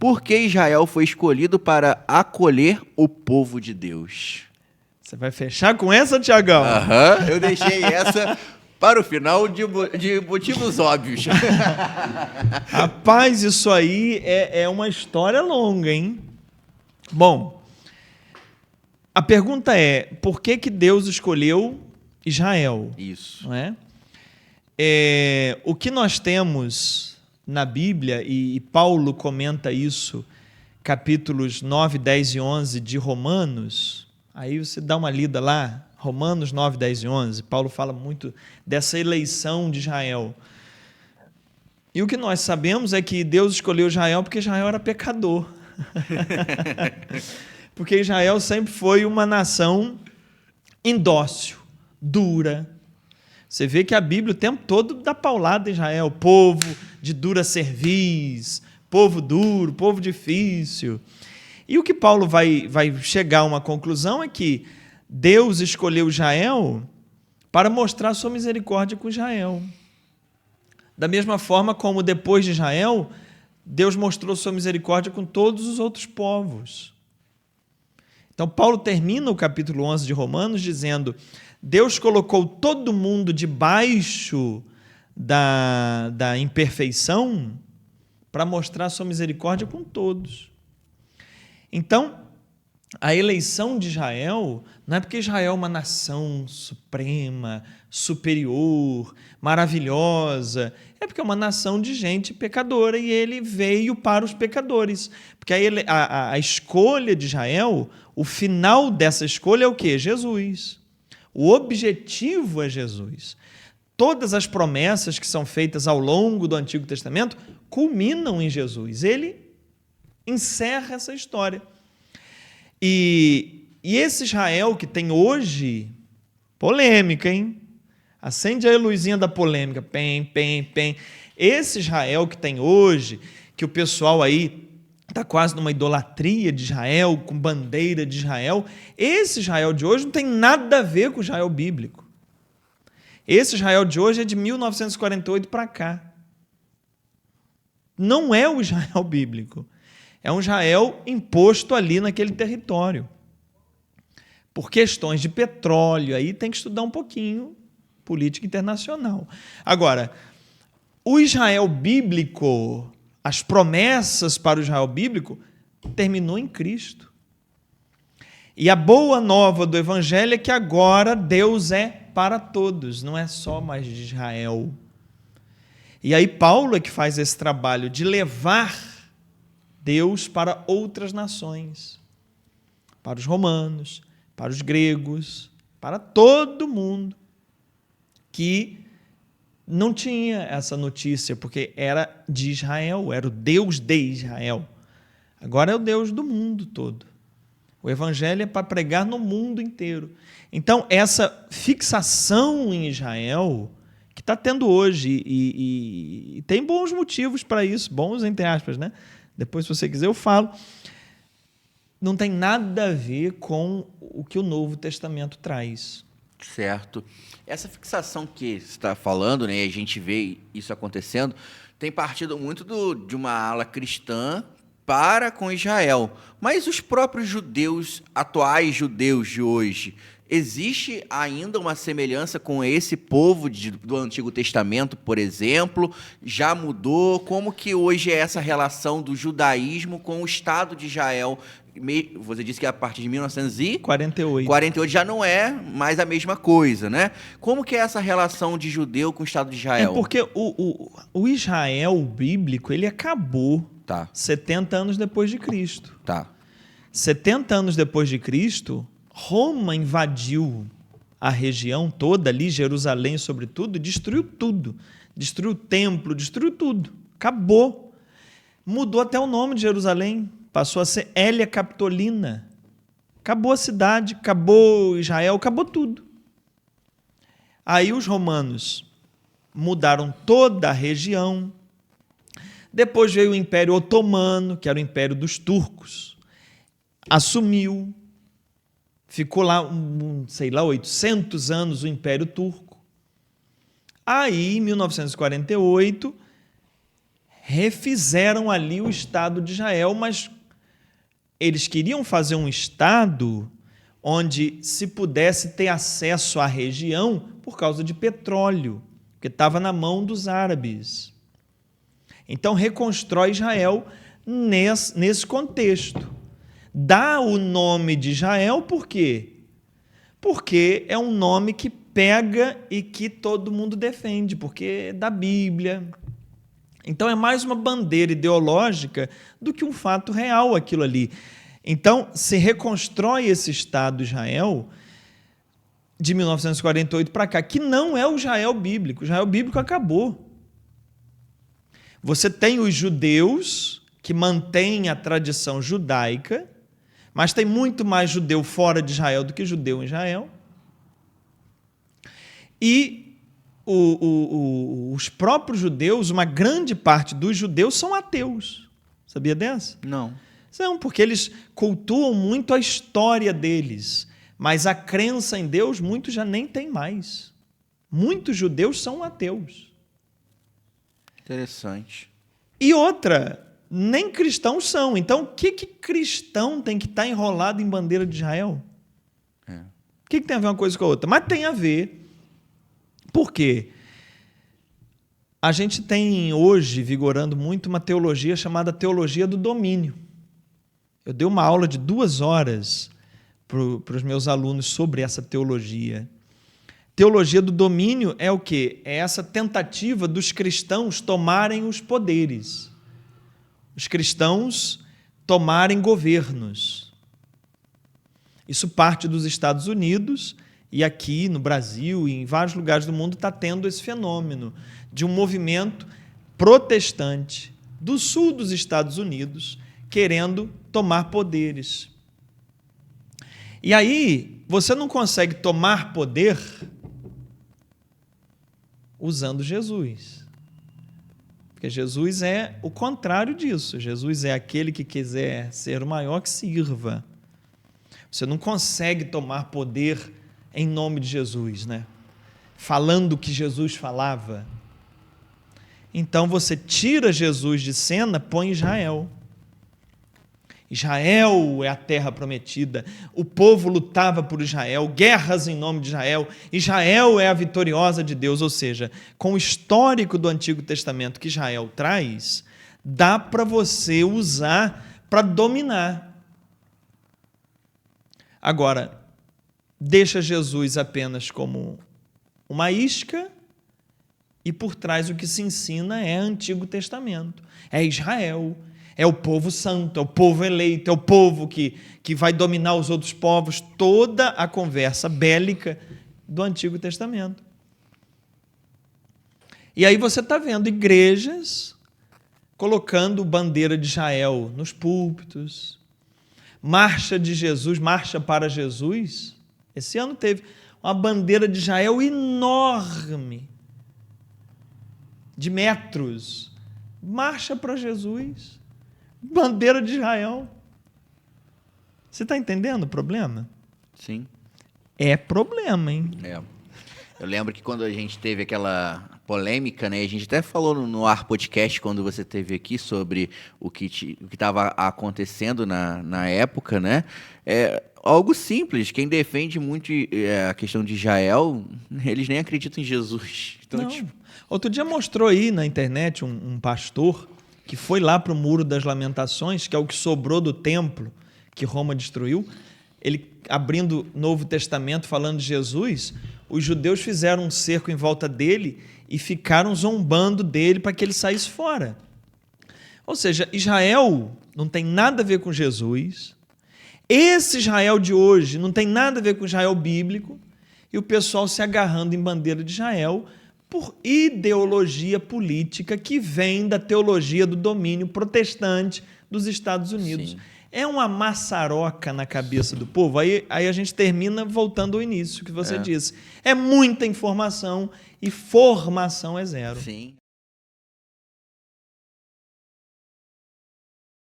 Por que Israel foi escolhido para acolher o povo de Deus? Você vai fechar com essa, Tiagão? Aham, eu deixei essa para o final de motivos óbvios. Rapaz, isso aí é uma história longa, hein? Bom, a pergunta é, por que Deus escolheu Israel? Isso. Não é? O que nós temos na Bíblia, e Paulo comenta isso, capítulos 9, 10 e 11 de Romanos, aí você dá uma lida lá, Romanos 9, 10 e 11, Paulo fala muito dessa eleição de Israel. E o que nós sabemos é que Deus escolheu Israel porque Israel era pecador. Porque Israel sempre foi uma nação indócil, dura. Você vê que a Bíblia o tempo todo dá paulada em Israel, povo de dura cerviz, povo duro, povo difícil. E o que Paulo vai chegar a uma conclusão é que Deus escolheu Israel para mostrar sua misericórdia com Israel. Da mesma forma como depois de Israel, Deus mostrou sua misericórdia com todos os outros povos. Então, Paulo termina o capítulo 11 de Romanos dizendo: Deus colocou todo mundo debaixo da imperfeição para mostrar sua misericórdia com todos. Então, a eleição de Israel não é porque Israel é uma nação suprema, superior, maravilhosa, é porque é uma nação de gente pecadora e ele veio para os pecadores. Porque a escolha de Israel, o final dessa escolha é o quê? Jesus. O objetivo é Jesus. Todas as promessas que são feitas ao longo do Antigo Testamento culminam em Jesus. Ele encerra essa história. E esse Israel que tem hoje, polêmica, hein? Acende a luzinha da polêmica, pem. Esse Israel que tem hoje, que o pessoal aí está quase numa idolatria de Israel, com bandeira de Israel, esse Israel de hoje não tem nada a ver com o Israel bíblico. Esse Israel de hoje é de 1948 para cá. Não é o Israel bíblico. É um Israel imposto ali naquele território. Por questões de petróleo, aí tem que estudar um pouquinho política internacional. Agora, o Israel bíblico, as promessas para o Israel bíblico, terminou em Cristo. E a boa nova do Evangelho é que agora Deus é para todos, não é só mais de Israel. E aí Paulo é que faz esse trabalho de levar Deus para outras nações, para os romanos, para os gregos, para todo mundo que não tinha essa notícia, porque era de Israel, era o Deus de Israel. Agora é o Deus do mundo todo. O Evangelho é para pregar no mundo inteiro. Então, essa fixação em Israel, que está tendo hoje, e tem bons motivos para isso, bons entre aspas, né? Depois, se você quiser, eu falo. Não tem nada a ver com o que o Novo Testamento traz. Certo. Essa fixação que você está falando, né, e a gente vê isso acontecendo, tem partido muito de uma ala cristã para com Israel. Mas os próprios judeus, atuais judeus de hoje, existe ainda uma semelhança com esse povo do Antigo Testamento, por exemplo? Já mudou? Como que hoje é essa relação do judaísmo com o Estado de Israel? Você disse que a partir de 1948 já não é mais a mesma coisa, né? Como que é essa relação de judeu com o Estado de Israel? É porque o Israel bíblico, ele acabou 70 anos depois de Cristo. 70 anos depois de Cristo, Roma invadiu a região toda ali, Jerusalém sobretudo, e destruiu tudo. Destruiu o templo, destruiu tudo. Acabou. Mudou até o nome de Jerusalém. Passou a ser Hélia Capitolina. Acabou a cidade, acabou Israel, acabou tudo. Aí os romanos mudaram toda a região. Depois veio o Império Otomano, que era o Império dos Turcos. Assumiu. Ficou lá, 800 anos o Império Turco. Aí, em 1948, refizeram ali o Estado de Israel, mas eles queriam fazer um Estado onde se pudesse ter acesso à região por causa de petróleo, porque estava na mão dos árabes. Então, reconstrói Israel nesse contexto. Dá o nome de Israel por quê? Porque é um nome que pega e que todo mundo defende, porque é da Bíblia. Então, é mais uma bandeira ideológica do que um fato real aquilo ali. Então, se reconstrói esse Estado de Israel de 1948 para cá, que não é o Israel bíblico. O Israel bíblico acabou. Você tem os judeus que mantêm a tradição judaica, mas tem muito mais judeu fora de Israel do que judeu em Israel. E os próprios judeus, uma grande parte dos judeus são ateus. Sabia dessa? Não. Não, porque eles cultuam muito a história deles, mas a crença em Deus muitos já nem têm mais. Muitos judeus são ateus. Interessante. E outra, nem cristãos são. Então, o que cristão tem que estar enrolado em bandeira de Israel? O que tem a ver uma coisa com a outra? Mas tem a ver. Por quê? A gente tem hoje, vigorando muito, uma teologia chamada teologia do domínio. Eu dei uma aula de 2 horas para os meus alunos sobre essa teologia. Teologia do domínio é o quê? É essa tentativa dos cristãos tomarem os poderes. Os cristãos tomarem governos. Isso parte dos Estados Unidos e aqui no Brasil e em vários lugares do mundo está tendo esse fenômeno de um movimento protestante do sul dos Estados Unidos querendo tomar poderes. E aí, você não consegue tomar poder usando Jesus. Porque Jesus é o contrário disso. Jesus é aquele que quiser ser o maior que sirva. Você não consegue tomar poder em nome de Jesus, né? Falando o que Jesus falava. Então você tira Jesus de cena, põe Israel. Israel é a terra prometida, o povo lutava por Israel, guerras em nome de Israel, Israel é a vitoriosa de Deus, ou seja, com o histórico do Antigo Testamento que Israel traz, dá para você usar para dominar. Agora, deixa Jesus apenas como uma isca e por trás o que se ensina é Antigo Testamento, é Israel, é o povo santo, é o povo eleito, é o povo que vai dominar os outros povos. Toda a conversa bélica do Antigo Testamento. E aí você está vendo igrejas colocando bandeira de Israel nos púlpitos, marcha de Jesus, marcha para Jesus. Esse ano teve uma bandeira de Israel enorme, de metros. Marcha para Jesus. Bandeira de Israel. Você está entendendo o problema? Sim. É problema, hein? É. Eu lembro que quando a gente teve aquela polêmica, né? A gente até falou no Ar Podcast, quando você esteve aqui, sobre o que estava acontecendo na época, né? É algo simples. Quem defende muito a questão de Israel, eles nem acreditam em Jesus. Então, não. Outro dia mostrou aí na internet um pastor que foi lá para o Muro das Lamentações, que é o que sobrou do templo que Roma destruiu. Ele, abrindo o Novo Testamento, falando de Jesus, os judeus fizeram um cerco em volta dele e ficaram zombando dele para que ele saísse fora. Ou seja, Israel não tem nada a ver com Jesus. Esse Israel de hoje não tem nada a ver com o Israel bíblico. E o pessoal se agarrando em bandeira de Israel por ideologia política que vem da teologia do domínio protestante dos Estados Unidos. Sim. É uma maçaroca na cabeça do povo. Aí a gente termina voltando ao início que você disse. É muita informação e formação é zero. Sim.